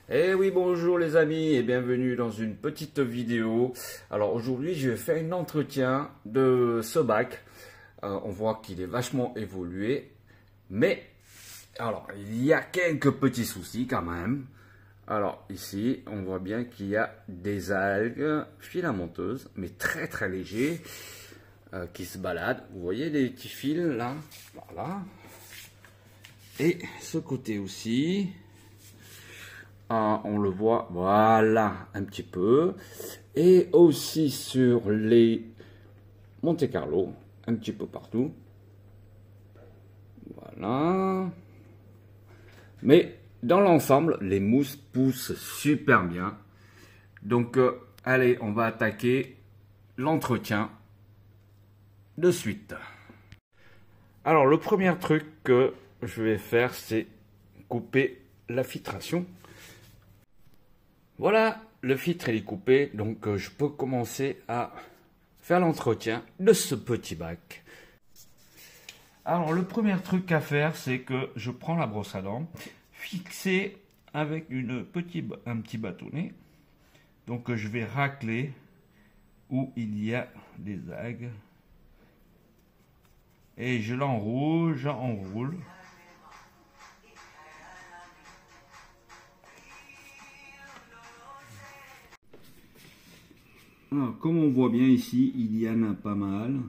Eh oui, bonjour les amis et bienvenue dans une petite vidéo. Alors aujourd'hui, je vais faire un entretien de ce bac. On voit qu'il est vachement évolué, mais alors il y a quelques petits soucis quand même. Alors ici, on voit bien qu'il y a des algues filamenteuses, mais très très légers, qui se baladent. Vous voyez les petits fils là, voilà. Et ce côté aussi. On le voit, voilà, un petit peu. Et aussi sur les Monte Carlo, un petit peu partout. Voilà. Mais dans l'ensemble, les mousses poussent super bien. Donc, allez, on va attaquer l'entretien de suite. Alors, le premier truc que je vais faire, c'est couper la filtration. Voilà, le filtre est coupé, donc je peux commencer à faire l'entretien de ce petit bac. Alors le premier truc à faire, c'est que je prends la brosse à dents, fixée avec un petit bâtonnet. Donc je vais racler où il y a des algues. Et je l'enroule, j'enroule. Alors, comme on voit bien ici, il y en a pas mal.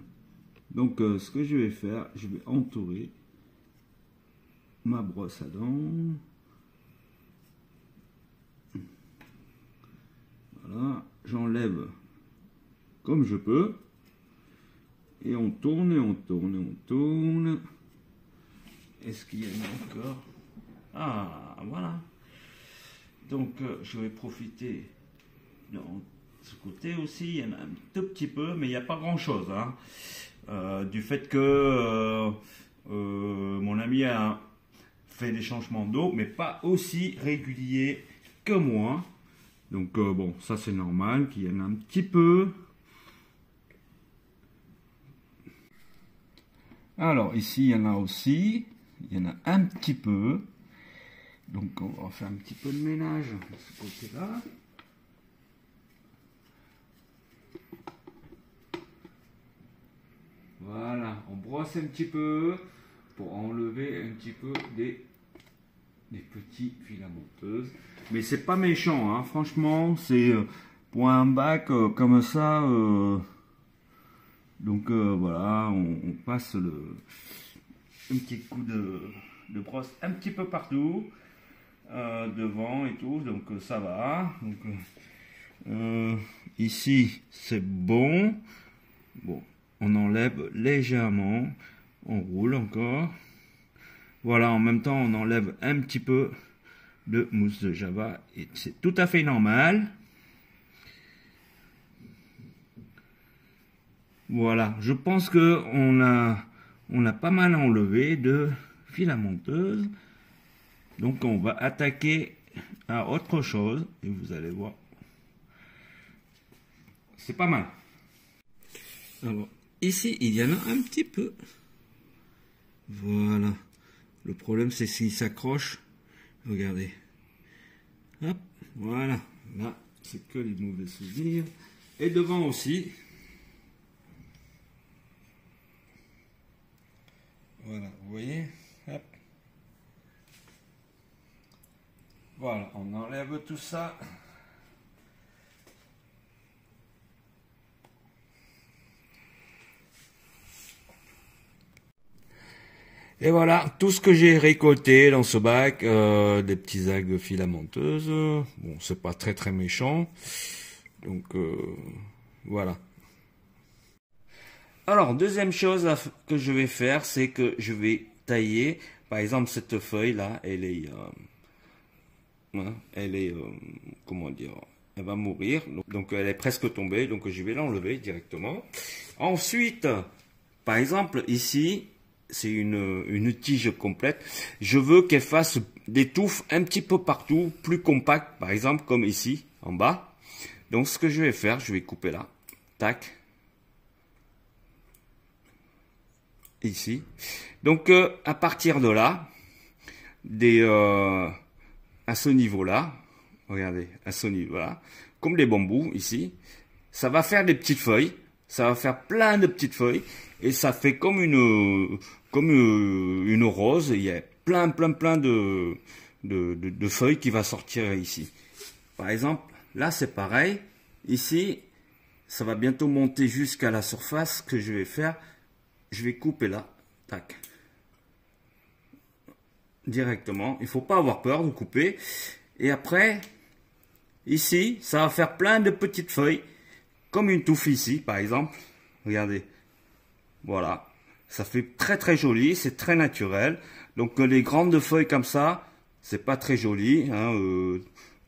Donc, ce que je vais faire, je vais entourer ma brosse à dents. Voilà, j'enlève comme je peux. Et on tourne, et on tourne, et on tourne. Est-ce qu'il y en a encore? Ah, voilà. Donc, je vais profiter de ce côté aussi, il y en a un tout petit peu, mais il n'y a pas grand chose, hein. Du fait que mon ami a fait des changements d'eau, mais pas aussi réguliers que moi. Donc bon, ça c'est normal qu'il y en a un petit peu. Alors ici il y en a aussi, il y en a un petit peu. Donc on va faire un petit peu de ménage de ce côté-là. Voilà, on brosse un petit peu pour enlever un petit peu des petits filamenteuses. Mais c'est pas méchant, hein. Franchement, c'est pour un bac comme ça. Donc voilà, on passe un petit coup de brosse un petit peu partout, devant et tout, donc ça va. Donc, ici, c'est bon. Bon. On enlève légèrement, on roule encore. Voilà, en même temps, on enlève un petit peu de mousse de Java et c'est tout à fait normal. Voilà, je pense que on a pas mal enlevé de filamenteuses. Donc, on va attaquer à autre chose et vous allez voir. C'est pas mal. Alors, ici, il y en a un petit peu. Voilà. Le problème, c'est s'il s'accroche. Regardez. Hop, voilà. Là, c'est que les mauvais souvenirs. Et devant aussi. Voilà, vous voyez. Hop. Voilà, on enlève tout ça. Et voilà, tout ce que j'ai récolté dans ce bac, des petits algues filamenteuses. Bon, c'est pas très très méchant. Donc, voilà. Alors, deuxième chose que je vais faire, c'est que je vais tailler. Par exemple, cette feuille-là, elle est, comment dire, elle va mourir. Donc, elle est presque tombée. Donc, je vais l'enlever directement. Ensuite, par exemple, ici, c'est une tige complète. Je veux qu'elle fasse des touffes un petit peu partout, plus compactes, par exemple, comme ici, en bas. Donc, ce que je vais faire, je vais couper là. Tac. Ici. Donc, à partir de là, à ce niveau-là, regardez, à ce niveau-là, comme des bambous ici. Ça va faire des petites feuilles, ça va faire plein de petites feuilles, et ça fait comme une rose. Il y a plein de feuilles qui va sortir ici. Par exemple, là c'est pareil. Ici, ça va bientôt monter jusqu'à la surface. Ce que je vais faire, je vais couper là, tac, directement. Il faut pas avoir peur de couper. Et après, ici, ça va faire plein de petites feuilles, comme une touffe ici, par exemple. Regardez, voilà, ça fait très joli, c'est très naturel. Donc les grandes feuilles comme ça, c'est pas très joli, hein,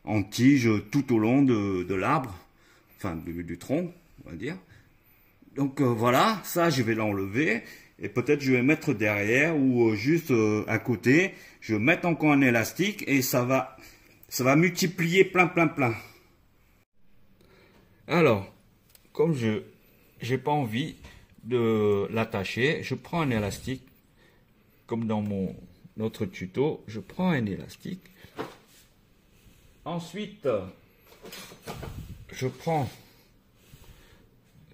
en tige tout au long de l'arbre, enfin du tronc, on va dire. Donc voilà, ça je vais l'enlever et peut-être je vais mettre derrière ou juste à côté. Je vais mettre encore un élastique et ça va multiplier plein. Alors, comme je n'ai pas envie de l'attacher, je prends un élastique, comme dans mon autre tuto, je prends un élastique. Ensuite, je prends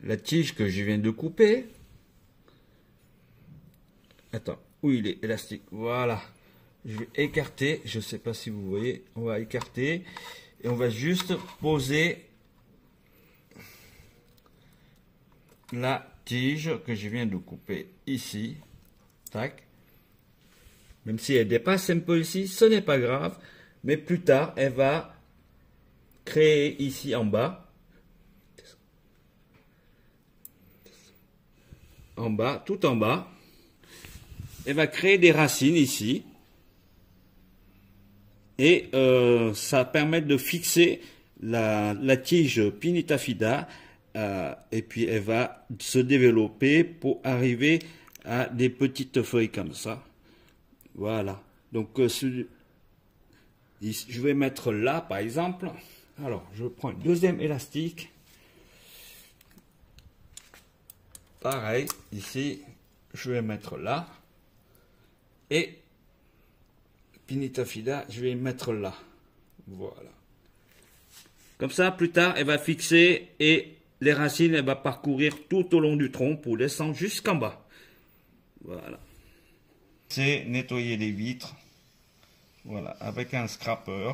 la tige que je viens de couper. Attends, où il est élastique? Voilà. Je vais écarter, je ne sais pas si vous voyez, on va écarter et on va juste poser la tige que je viens de couper ici. Tac. Même si elle dépasse un peu ici, ce n'est pas grave. Mais plus tard, elle va créer ici en bas. En bas, tout en bas. Elle va créer des racines ici. Et ça permet de fixer la tige Pinetafida. Et puis elle va se développer pour arriver à des petites feuilles comme ça. Voilà. Donc je vais mettre là par exemple. Alors je prends un deuxième élastique. Pareil, ici, je vais mettre là. Et Pinetafida, je vais mettre là. Voilà. Comme ça, plus tard, elle va fixer et les racines, elle va parcourir tout au long du tronc pour descendre jusqu'en bas. Voilà. C'est nettoyer les vitres. Voilà, avec un scraper.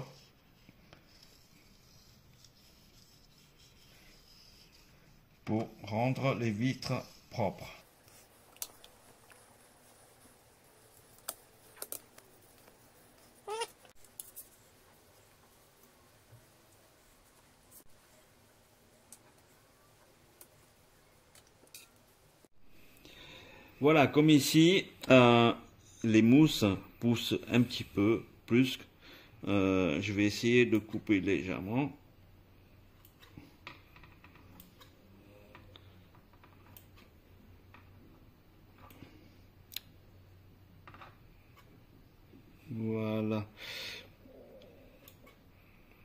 Pour rendre les vitres propres. Voilà, comme ici, les mousses poussent un petit peu plus. Je vais essayer de couper légèrement. Voilà.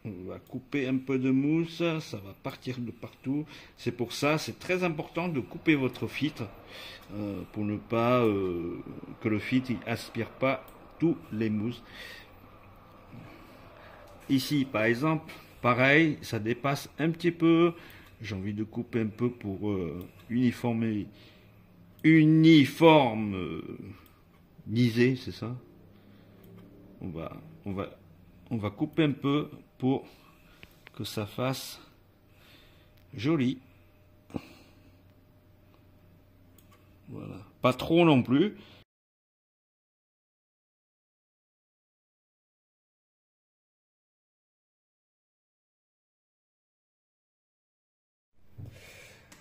On va couper un peu de mousse, ça va partir de partout. C'est pour ça, c'est très important de couper votre filtre pour ne pas que le filtre aspire pas tous les mousses. Ici, par exemple, pareil, ça dépasse un petit peu. J'ai envie de couper un peu pour uniformiser, c'est ça? On va couper un peu pour que ça fasse joli. Voilà. Pas trop non plus.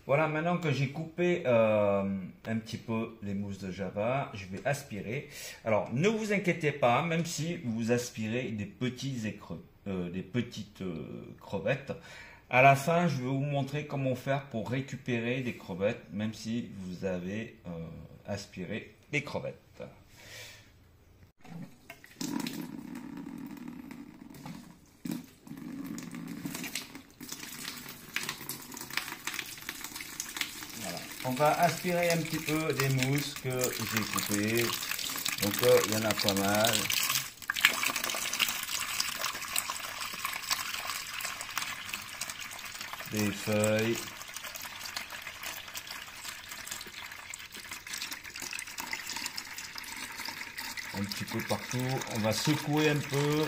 Voilà, maintenant que j'ai coupé un petit peu les mousses de Java, je vais aspirer. Alors, ne vous inquiétez pas, même si vous aspirez des petites crevettes. À la fin, je vais vous montrer comment faire pour récupérer des crevettes, même si vous avez aspiré des crevettes. On va aspirer un petit peu des mousses que j'ai coupées. Donc il y en a pas mal. des feuilles. Un petit peu partout. On va secouer un peu.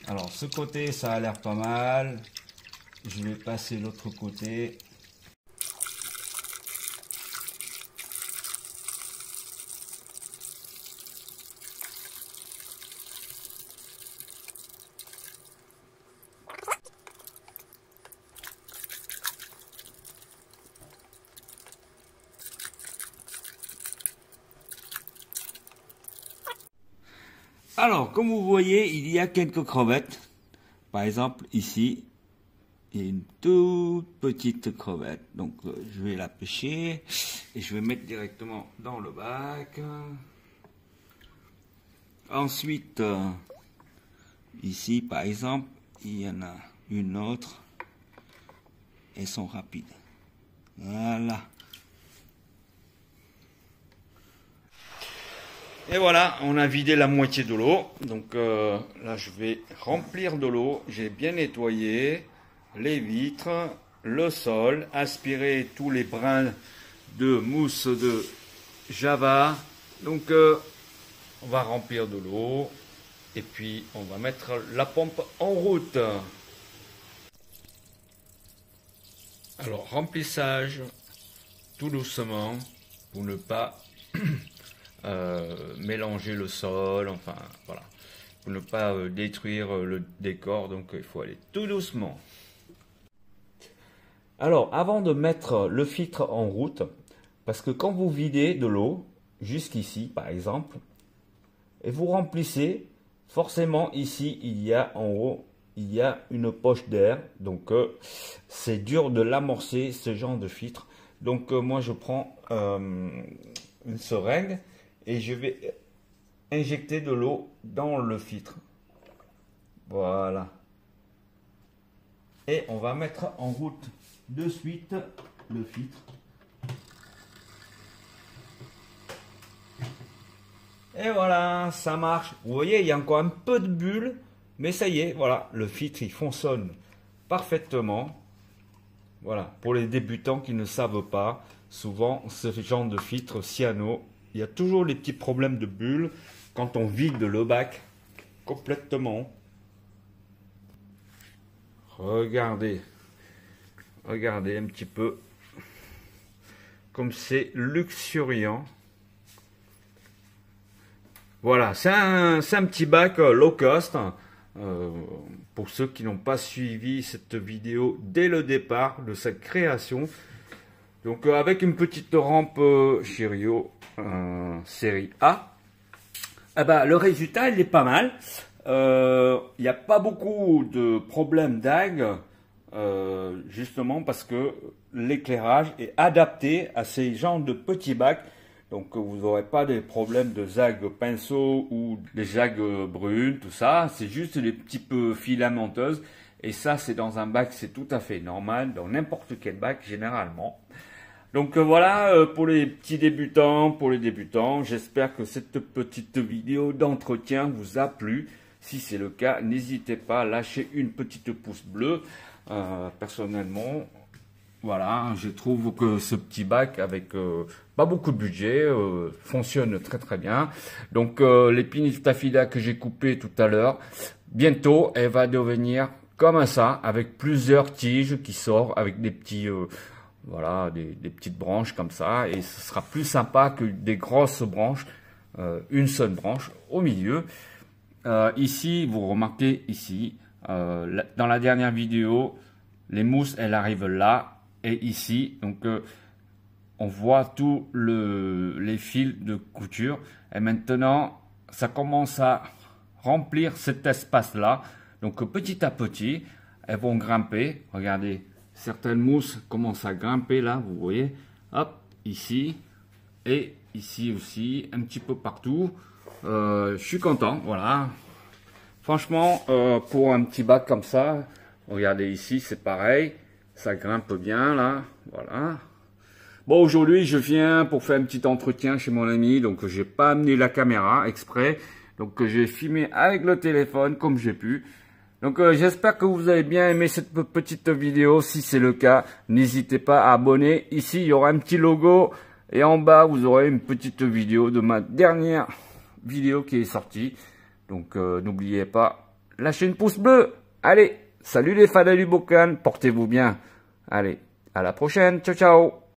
Alors ce côté ça a l'air pas mal, je vais passer l'autre côté. Alors, comme vous voyez, il y a quelques crevettes. Par exemple, ici, il y a une toute petite crevette. Donc, je vais la pêcher et je vais mettre directement dans le bac. Ensuite, ici, par exemple, il y en a une autre. Elles sont rapides. Voilà. Et voilà, on a vidé la moitié de l'eau. Donc là, je vais remplir de l'eau. J'ai bien nettoyé les vitres, le sol, aspiré tous les brins de mousse de Java. Donc on va remplir de l'eau et puis on va mettre la pompe en route. Alors, remplissage tout doucement pour ne pas mélanger le sol, enfin voilà, pour ne pas détruire le décor, donc il faut aller tout doucement. Alors avant de mettre le filtre en route, parce que quand vous videz de l'eau, jusqu'ici par exemple, et vous remplissez, forcément ici il y a en haut, il y a une poche d'air, donc c'est dur de l'amorcer ce genre de filtre. Donc moi je prends une seringue, et je vais injecter de l'eau dans le filtre. Voilà. Et on va mettre en route de suite le filtre. Et voilà, ça marche. Vous voyez, il y a encore un peu de bulles, mais ça y est, voilà, le filtre il fonctionne parfaitement. Voilà, pour les débutants qui ne savent pas, souvent ce genre de filtre cyano, il y a toujours les petits problèmes de bulles quand on vide le bac complètement. Regardez, regardez un petit peu comme c'est luxuriant. Voilà, c'est un petit bac low cost. Pour ceux qui n'ont pas suivi cette vidéo dès le départ de cette création. Donc avec une petite rampe Chirio série A, eh ben, le résultat il est pas mal. Il n'y a pas beaucoup de problèmes d'algues, justement parce que l'éclairage est adapté à ces genres de petits bacs. Donc vous n'aurez pas des problèmes de algues pinceau ou des algues brunes, tout ça. C'est juste des petits peu filamenteuses. Et ça, c'est dans un bac, c'est tout à fait normal, dans n'importe quel bac généralement. Donc voilà, pour les petits débutants, pour les débutants, j'espère que cette petite vidéo d'entretien vous a plu. Si c'est le cas, n'hésitez pas à lâcher une petite pouce bleu. Personnellement, voilà, je trouve que ce petit bac avec pas beaucoup de budget fonctionne très très bien. Donc l'épine taphida que j'ai coupée tout à l'heure, bientôt elle va devenir comme ça, avec plusieurs tiges qui sortent, avec des petits... voilà, des petites branches comme ça, et ce sera plus sympa que des grosses branches, une seule branche au milieu. Ici, vous remarquez ici, dans la dernière vidéo, les mousses, elles arrivent là et ici, donc on voit tous les fils de couture, et maintenant, ça commence à remplir cet espace-là, donc petit à petit, elles vont grimper, regardez. Certaines mousses commencent à grimper là, vous voyez, hop, ici, et ici aussi, un petit peu partout. Je suis content, voilà. Franchement, pour un petit bac comme ça, regardez ici, c'est pareil. Ça grimpe bien, là, voilà. Bon, aujourd'hui, je viens pour faire un petit entretien chez mon ami, donc j'ai pas amené la caméra exprès. Donc j'ai filmé avec le téléphone comme j'ai pu. Donc j'espère que vous avez bien aimé cette petite vidéo. Si c'est le cas, n'hésitez pas à abonner. Ici, il y aura un petit logo. Et en bas, vous aurez une petite vidéo de ma dernière vidéo qui est sortie. Donc n'oubliez pas, lâchez une pouce bleu. Allez, salut les fans du Bokan, portez-vous bien. Allez, à la prochaine. Ciao, ciao.